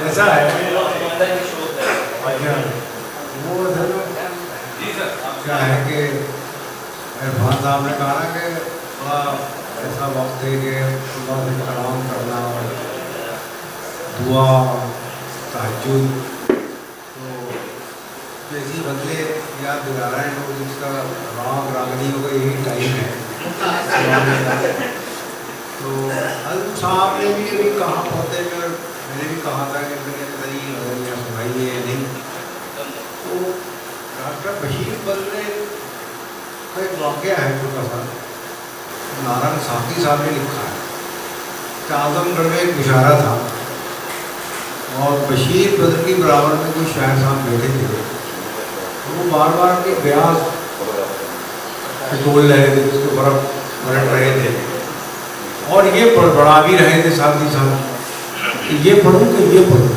ऐसा है क्या है कि इरफान साहब ने कहा ना कि थोड़ा ऐसा वक्त है कि अल्लाह से कलाम करना और दुआ तहज्जुद, तो ऐसी बदले याद दिला रहे हैं लोग, इसका राग रागनियों का यही टाइम है। तो अल्लाह साहब ने भी अभी कहा पढ़ते में, मैंने भी कहा था कि मैंने सही सुनाइए नहीं, तो डॉक्टर बशीर बदले का एक वाक़या है छोटा सा, नारायण साथी साहब ने लिखा है कि आजमगढ़ में एक मुशायरा था और बशीर बदर की बराबर में कोई शायर साहब बैठे थे, तो वो बार बार अपने ब्याज टोल रहे थे, उसको बर्फ पलट रहे थे और ये बड़बड़ा भी रहे थे साथ ही साथ, ये पढ़ूँ कि ये पढ़ूँ,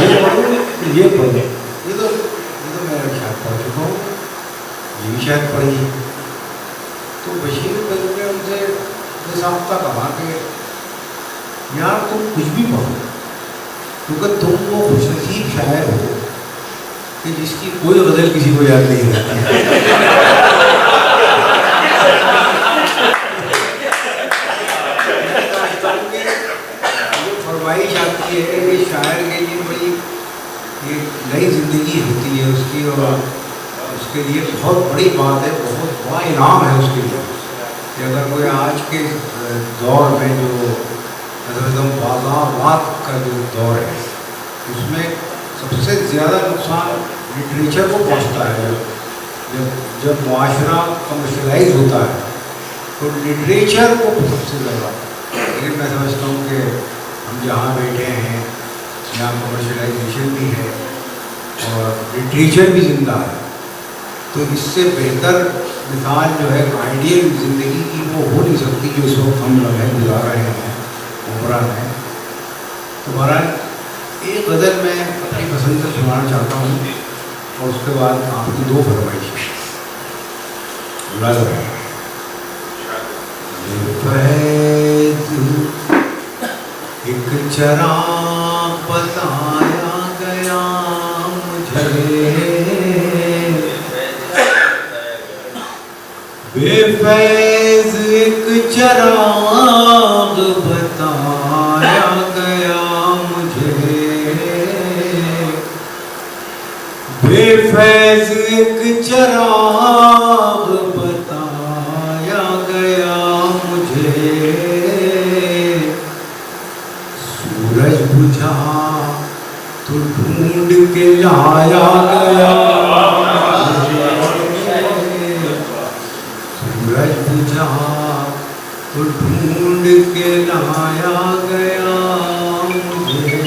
ये पढ़ूँ कि ये पढ़ूँ, ये तो मैं शायद पढ़ चुका हूँ, ये भी शायद पढ़ी। तो बशीर बदर ने उनसे बेसाख्ता कहा कि यार तुम कुछ भी पढ़ो, क्योंकि तुम वो खुशनसीब शायर हो कि जिसकी कोई गज़ल किसी को याद नहीं रहती। फरमाइश आती है कि शायर के लिए बड़ी एक नई ज़िंदगी होती है उसकी, और उसके लिए बहुत बड़ी बात है, बहुत बड़ा इनाम है उसके लिए कि अगर कोई आज के दौर में जो एकदम बाज़ारात का जो दौर है उसमें सबसे ज़्यादा नुकसान लिटरेचर को पहुंचता है। जब मुआशरा कमर्शलाइज होता है तो लिटरेचर को सबसे ज़्यादा, लेकिन मैं समझता हूँ कि हम जहाँ बैठे हैं यहाँ कमर्शलाइजेशन भी है और लिटरेचर भी ज़िंदा है, तो इससे बेहतर मिसाल जो है आइडियल ज़िंदगी की वो हो नहीं सकती जो इस वक्त हम लोग गुजार रहे हैं उम्र में। तो बहरहाल एक गज़ल मैं अपनी पसंद से सुनाना चाहता हूँ और उसके बाद आपकी दो फरमाइशें। एक चराग बताया गया मुझे, बेफैज़ एक चराग बताया गया मुझे, बेफैज़ एक चराग बताया गया मुझे, सूरज बुझा तो ढूंढ के लाया गया, सूरज बुझा तो ढूंढ के लाया गया मुझे,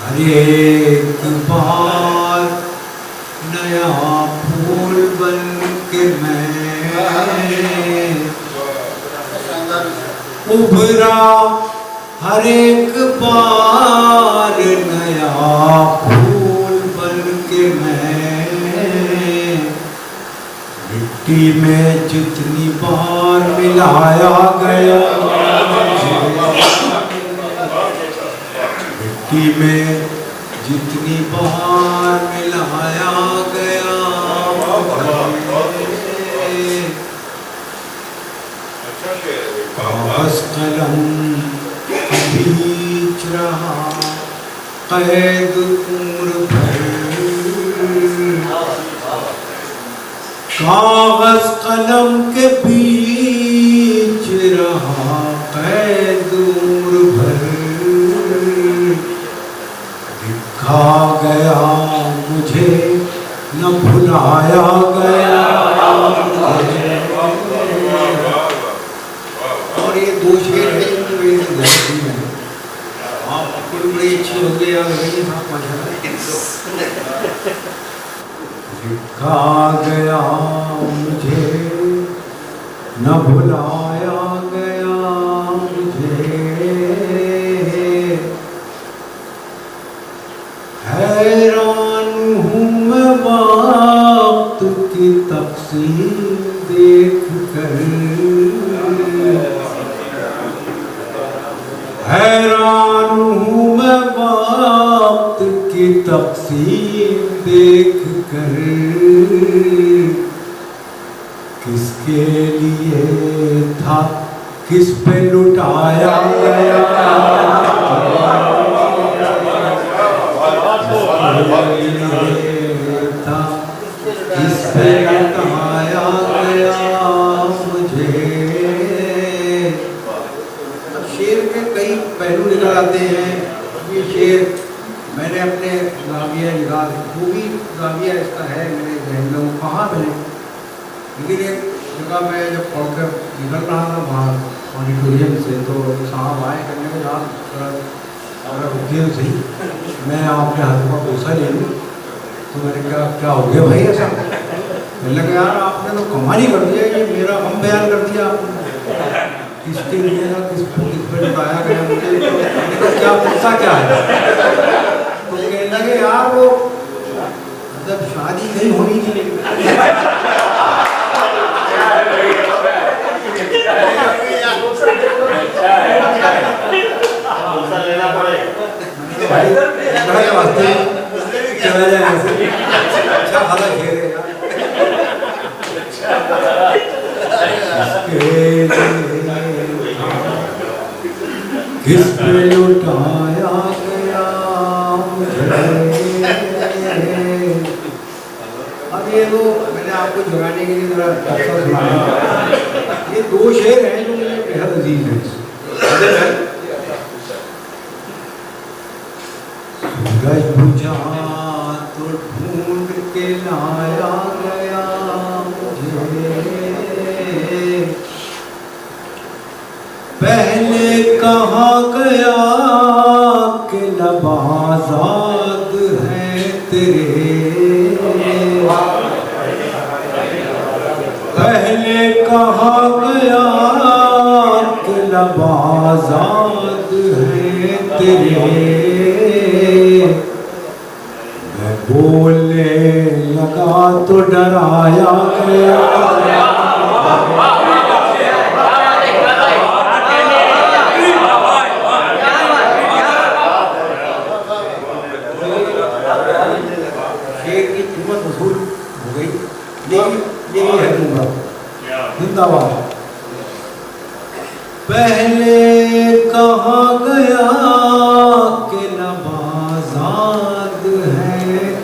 हर एक बार नया फूल बन के मैं उभरा, हर एक बार नया फूल बन के मैं, मिट्टी में जितनी बार मिलाया गया, मिट्टी में जितनी बार मिलाया गया, कागज़ कलम बीच रहा कैद उम्र भर, कागज़ कलम के बीच रहा कैद उम्र भर, लिखा गया मुझे न भुलाया गया। और ये दो शेर है आपको बड़ी अच्छी हो गई, लिखा गया मुझे न भुलाया गया मुझे, तकसीम देख कर हैरान हूँ मैं वक्त की तकसीम देख कर। किसके लिए था किस पे लुटाया गया, था किस पे लुटाया गया मुझे। शेर के कई पहलू निकल आते हैं। ये शेर मैंने अपने जाविया लिखा, खूबी जाविया इसका है मेरे जहन में, वो कहाँ मिले। लेकिन एक जगह मैं जब पढ़कर निकल रहा था बाहर ऑडिटोरियम से, तो साहब आए करने के बाद अगर रुकिए तो सही, मैं आपके हाथों का कोसा ले लूँ। तो मैंने कहा क्या हो गया भाई ऐसा? मैंने लगा यार आपने तो कमाल ही कर दिया, ये मेरा हम बयान कर दिया आपने, किसके लिए ना किस पे लुटाया गया मुझे। तो मैंने कहा क्या किस्सा क्या है? तो कहने लगे यार वो मतलब शादी कहीं होनी थी। चला जाए ऐसे अच्छा खासा खेल है यार। किस पे लुटाया गया मुझे। अब ये वो मैंने आपको जगाने के लिए जरा सुनाया। ये दो शेर हैं जो मुझे बेहद अजीज हैं। सूरज बुझा तो ढूंढ के लाया गया मुझे, पहले कहाँ गया कि लब आज़ाद हैं तेरे। पहले कहाँ गया कि लब आज़ाद हैं तेरे। मैं बोलने लगा तो डराया गया। शेर की कीमत वसूल हो गई, लेकिन यही है दूंगा जिंदाबाद। पहले कहाँ गया कि लब आज़ाद है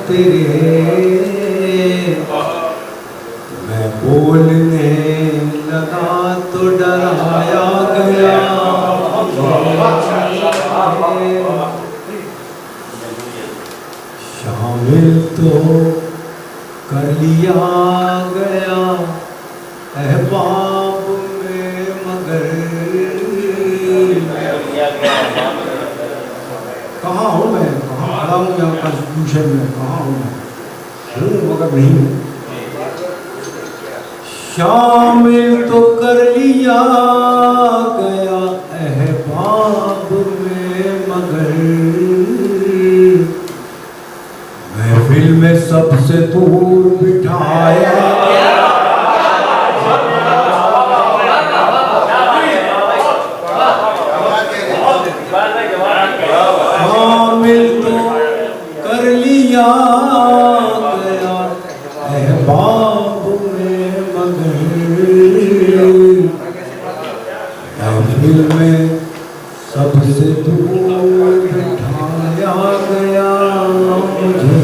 तेरे। मैं बोलने लगा तो डराया गया। शामिल तो कर लिया गया अहबाब में, मगर कहाँ हूँ मैं, कहाँ खड़ा हूँ यहाँ कॉन्स्टिट्यूशन में, कहाँ हूँ मैं, हूँ मगर नहीं हूँ। शामिल तो कर लिया गया अहबाब में, मगर महफिल में सबसे दूर बिठाया। शामिल तो कर लिया गया अहबाब में, मगर महफिल में सबसे दूर बिठाया गया मुझे।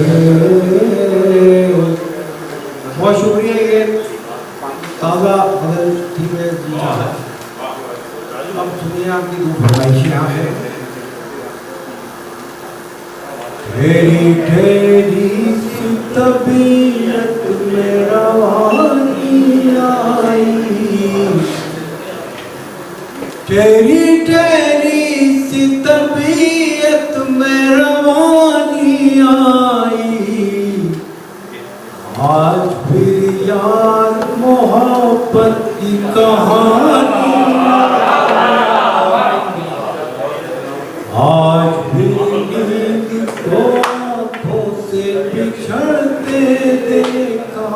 बहुत शुक्रिया। ये ताज़ा बदल थी में दिया। अब सुनिए आपकी दो फरमाइशें हैं। ठहरी ठहरी सी तबीयत में रवानी आई, ठहरी ठहरी सी तबीयत में रवानी आई। आज फिर यार मोहब्बत की कहानी, आज फिर नींद को आँखों से बिछड़ते देखा।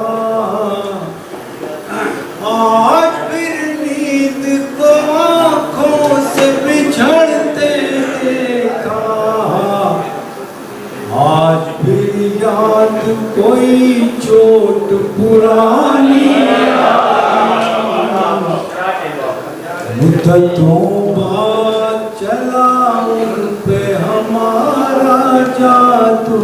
मुद्दतों बाद चला उन पे हमारा जादू,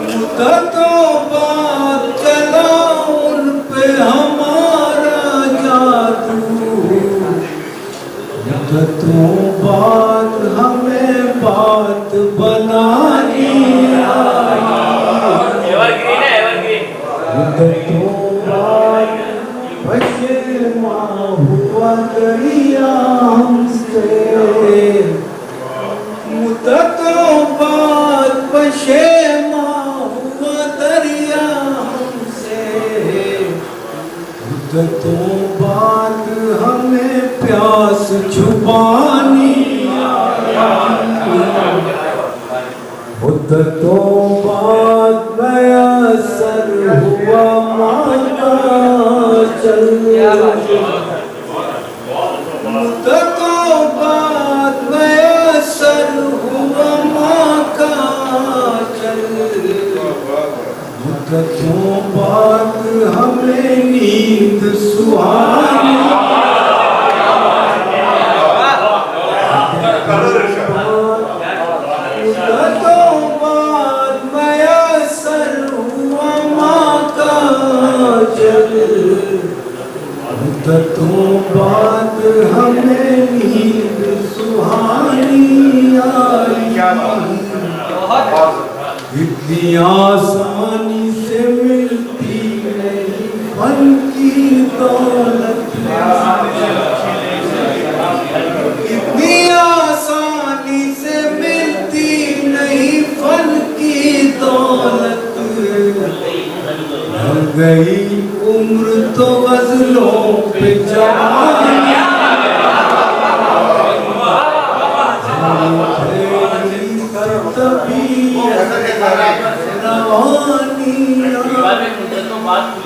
मुद्दतों बाद चला उन पे हमारा जादू, मुद्दतों बाद हमें बात बनानी आई, मुद्दतों बाद पशेमा हुआ दरिया हमसे, मुद्दतों बाद पशेमा हुआ दरिया हमसे, मुद्दतों बाद हमें प्यास छुपानी आई, मुद्दतों बाद मयसर हुआ मांगा चल, मुद्दतों बाद मयसर हुआ मांगा चल, मुद्दतों बाद हमें नींद सुहानी, मुद्दतों बाद मयसर हुआ मांगा चल, मुद्दतों बाद हमें नींद सुहानी आई, इतनी आसानी से मिलती नहीं फन की दौलत, इतनी आसानी से मिलती नहीं फन की दौलत, ढल गई उम्र तो गज़लों पे जवानी, तभी रवानी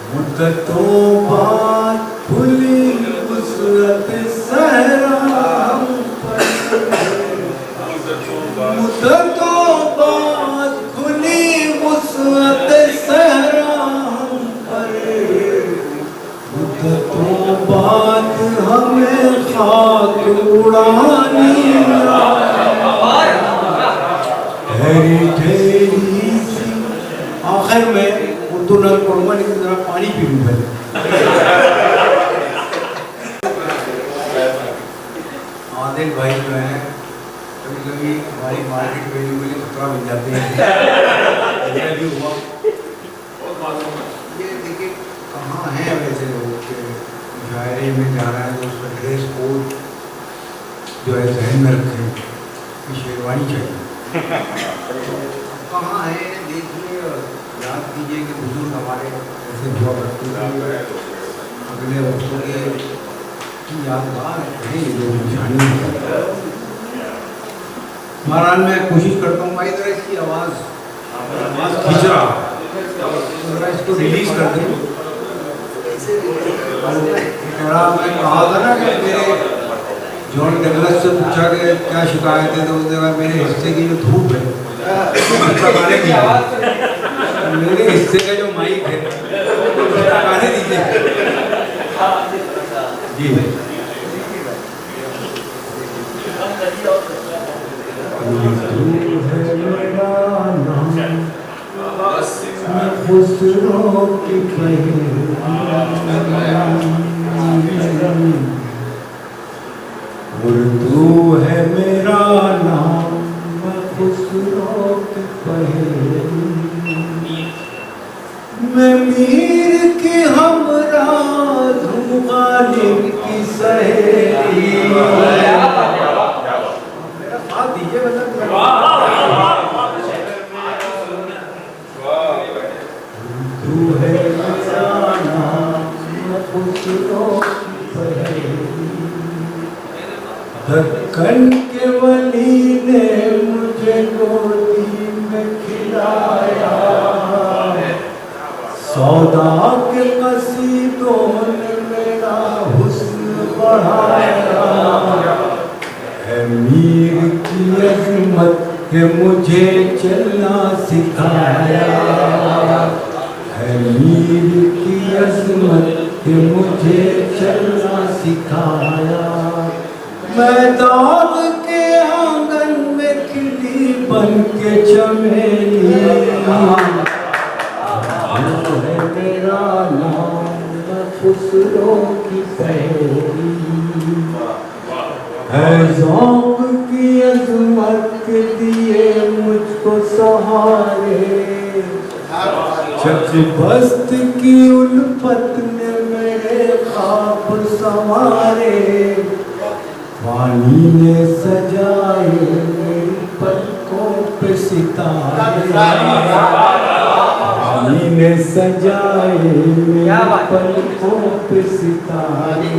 मुद्दतों बाद खुली वुसअत सहरा हम पर, मुद्दतों बाद खुली वुसअत सहरा हम पर, मुद्दतों बाद हमें खाक उड़ानी ठहरी ठहरी सी। आखिर में उर्दू न पढ़ूंगा लेकिन जरा पानी पी लूँ पहले। आदिल भाई जो है कभी कभी हमारी मार्केट वैल्यू के लिए खतरा मिल जाते हैं। भी हुआ ये देखिए कहाँ हैं वैसे लोग के मुशायरे में जा रहा है तो उसका ड्रेस कोड जो है जहन में रखें कि शेरवानी चाहिए। कहाँ है देखिए याद कीजिए कि बुजुर्ग हमारे ऐसे हुआ करते थे अगले वक्तों के यादगार है ये लोग निशानी। महाराज मैं कोशिश करता हूँ भाई जरा इसकी आवाज़ खींच रहा जरा इसको रिलीज कर दें। मैं कहा था ना कि मेरे जॉन डगलस से पूछा कि क्या शिकायत है तो उसने कहा मेरे हिस्से की जो धूप है मेरे हिस्से का जो माइक है गाने दीजिए जी। खुसरो की उर्दू है मेरा नाम मैं खुसरो की पहेली मैं मीर की हमराज हूँ गालिब की सहेली। मेरा साथ दीजिए उर्दू है मेरा नाम मैं खुसरो की पहेली दक्कन के वली ने मुझे गोदी में खिलाया सौदा के कसीदों ने मेरा हुस्न बढ़ाया है मीर की अज़मत कि मुझे चलना सिखाया, है मीर की अज़मत कि मुझे चलना सिखाया। मैदान के आंगन में खिली बन के चमेली, है मेरा नाम खुसरो की पहेली, है ज़ौक़ की अज़मत के दिए मुझको सहारे, बस्त की उल्फत ने मेरे ख्वाब संवारे, पानी ने सजाए मेरी पलकों पे सितारे, पानी ने सजाए मेरी पलकों पे सितारे,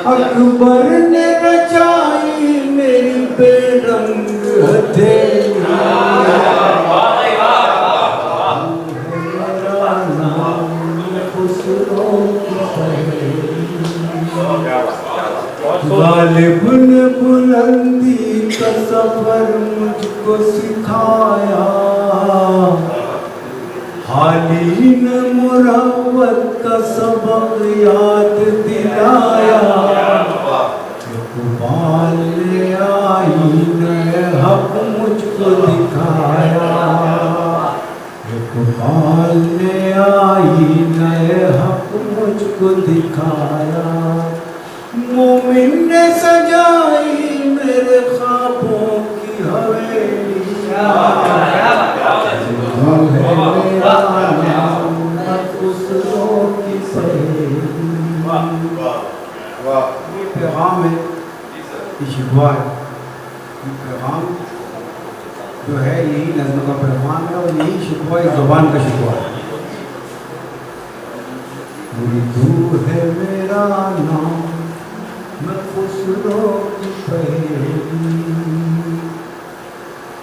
अकबर ने रचाई मेरी बेरंग हथेली, गालिब ने बुलंदी का सफर मुझको सिखाया, हाली ने मुरव्वत का सबक याद दिलाया, इक़बाल ने आईने हक मुझको दिखाया, इक़बाल ने आईने हक मुझको दिखाया, मोमिन ने सजाई मेरे ख्वाबों की हवेली, मेरा नाम खुसरो की सहेली। ये पैगाम है, ये शिकवा है, ये पैगाम जो है यही नज़्म का पैगाम है और यही शिकवा इस ज़ुबान का शिकवा है। उर्दू है मेरा नाम मैं खुसरो की पहेली,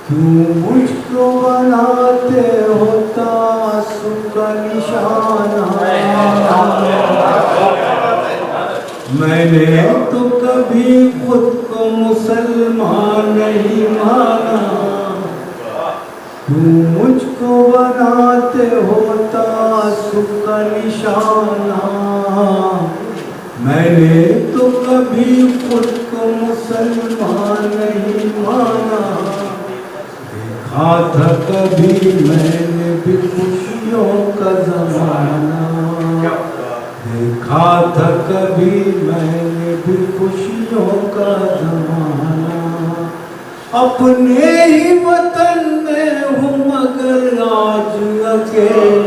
क्यों मुझको बनाते हो तासुब का निशाना, मैंने तो कभी खुद को मुसलमान नहीं माना, क्यों मुझको बनाते हो तासुब का निशाना, मैंने तो कभी खुद को मुसलमान नहीं माना, देखा था कभी मैंने भी खुशियों का ज़माना, देखा था कभी मैंने भी खुशियों का ज़माना, अपने ही वतन में हूँ मगर आज अकेला,